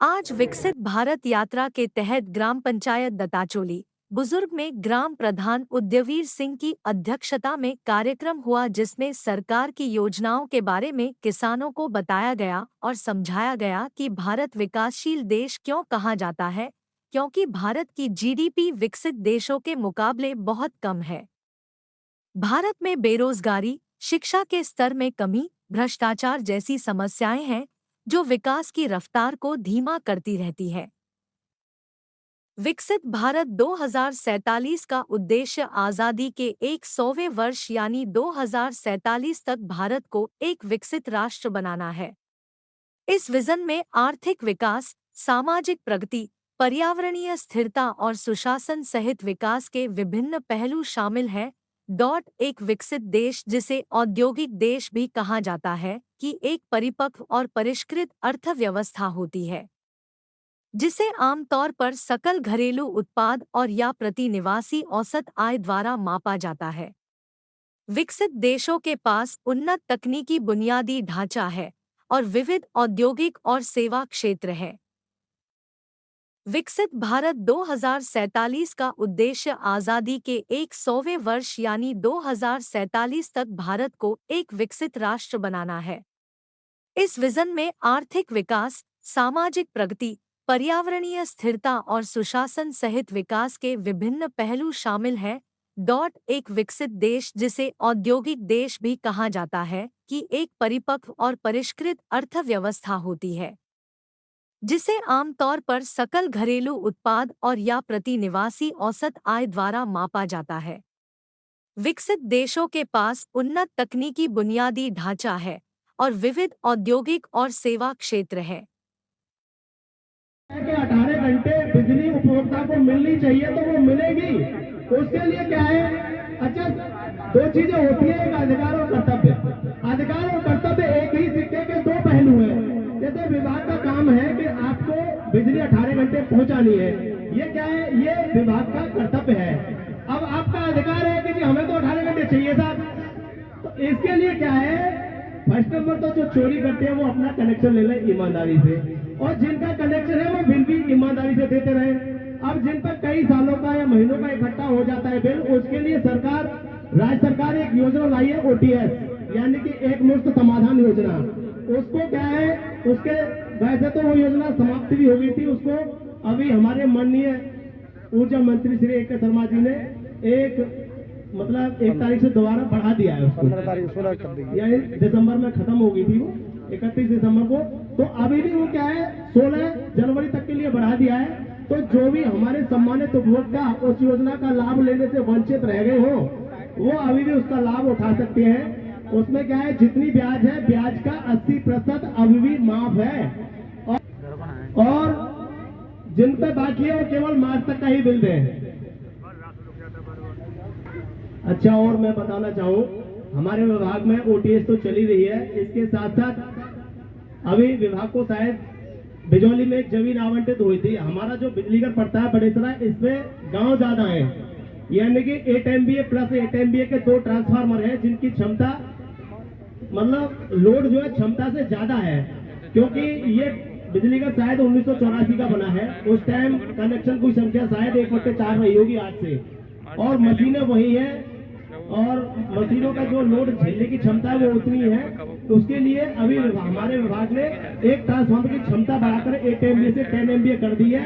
आज विकसित भारत यात्रा के तहत ग्राम पंचायत दताचोली बुजुर्ग में ग्राम प्रधान उद्यवीर सिंह की अध्यक्षता में कार्यक्रम हुआ, जिसमें सरकार की योजनाओं के बारे में किसानों को बताया गया और समझाया गया कि भारत विकासशील देश क्यों कहा जाता है, क्योंकि भारत की जीडीपी विकसित देशों के मुकाबले बहुत कम है। भारत में बेरोजगारी, शिक्षा के स्तर में कमी, भ्रष्टाचार जैसी समस्याएं हैं जो विकास की रफ्तार को धीमा करती रहती है। विकसित भारत 2047 का उद्देश्य आज़ादी के 100वें वर्ष यानी 2047 तक भारत को एक विकसित राष्ट्र बनाना है। इस विजन में आर्थिक विकास, सामाजिक प्रगति, पर्यावरणीय स्थिरता और सुशासन सहित विकास के विभिन्न पहलू शामिल हैं। एक विकसित देश, जिसे औद्योगिक देश भी कहा जाता है, कि एक परिपक्व और परिष्कृत अर्थव्यवस्था होती है जिसे आमतौर पर सकल घरेलू उत्पाद और या प्रति निवासी औसत आय द्वारा मापा जाता है। विकसित देशों के पास उन्नत तकनीकी बुनियादी ढांचा है और विविध औद्योगिक और सेवा क्षेत्र है। विकसित भारत 2047 का उद्देश्य आज़ादी के 100वें वर्ष यानी 2047 तक भारत को एक विकसित राष्ट्र बनाना है। इस विजन में आर्थिक विकास, सामाजिक प्रगति, पर्यावरणीय स्थिरता और सुशासन सहित विकास के विभिन्न पहलू शामिल हैं। एक विकसित देश, जिसे औद्योगिक देश भी कहा जाता है, कि एक परिपक्व और परिष्कृत अर्थव्यवस्था होती है जिसे आमतौर पर सकल घरेलू उत्पाद और या प्रति निवासी औसत आय द्वारा मापा जाता है। विकसित देशों के पास उन्नत तकनीकी बुनियादी ढांचा है और विविध औद्योगिक और सेवा क्षेत्र है। 18 घंटे बिजली उपभोक्ता को मिलनी चाहिए, तो वो मिलेगी। उसके लिए क्या है? अच्छा, दो चीजें होती है, एक अधिकार और कर्तव्य। अधिकार और कर्तव्य एक ही सिक्के के दो पहलू हैं। जैसे विभाग का काम है कि आपको बिजली 18 घंटे पहुंचानी है, ये क्या है? ये विभाग का कर्तव्य है। अब आपका अधिकार है कि जी हमें तो 18 घंटे चाहिए साहब। तो इसके लिए क्या है? फर्स्ट नंबर तो जो चोरी करते हैं वो अपना कनेक्शन ले लें ईमानदारी से, और जिनका कनेक्शन है वो बिल भी ईमानदारी से देते रहे। अब जिन पर कई सालों का या महीनों का इकट्ठा हो जाता है बिल, उसके लिए राज्य सरकार एक योजना लाई है, OTS, यानी कि एक मुफ्त समाधान योजना। उसको क्या है, उसके वैसे तो वो योजना समाप्त भी हो गई थी, उसको अभी हमारे माननीय ऊर्जा मंत्री श्री AK शर्मा जी ने एक तारीख से दोबारा बढ़ा दिया है उसको। 15 तारीख 16 कर दी, यानी दिसंबर में खत्म हो गई थी वो, 31 दिसंबर को। तो अभी भी वो क्या है, 16 जनवरी तक के लिए बढ़ा दिया है। तो जो भी हमारे सम्मानित उपभोक्ता उस योजना का लाभ लेने से वंचित रह गए हो, वो अभी भी उसका लाभ उठा सकते हैं। उसमें क्या है, जितनी ब्याज है, ब्याज का 80% अभी भी माफ है, और जिन पे बाकी है वो केवल मार्च तक का ही बिल दें। अच्छा, और मैं बताना चाहूँ, हमारे विभाग में OTS तो चली रही है, इसके साथ साथ अभी विभाग को शायद बिजौली में एक जमीन आवंटित हुई थी। हमारा जो बिजली घर पड़ता है बड़ेसरा, इसमें गांव ज्यादा है, यानी कि 8 MVA प्लस 8 MVA के 2 ट्रांसफार्मर हैं, जिनकी क्षमता लोड जो है क्षमता से ज्यादा है। क्योंकि ये बिजली का शायद 1984 का बना है, उस टाइम कनेक्शन की संख्या शायद 1/4 रही होगी आज से, और मशीनें वही है, और मशीनों का जो लोड झेलने की क्षमता है वो उतनी है। तो उसके लिए अभी हमारे विभाग ने एक ट्रांसफार्मर की क्षमता बढ़ाकर 8 MVA से 10 MVA कर दी है।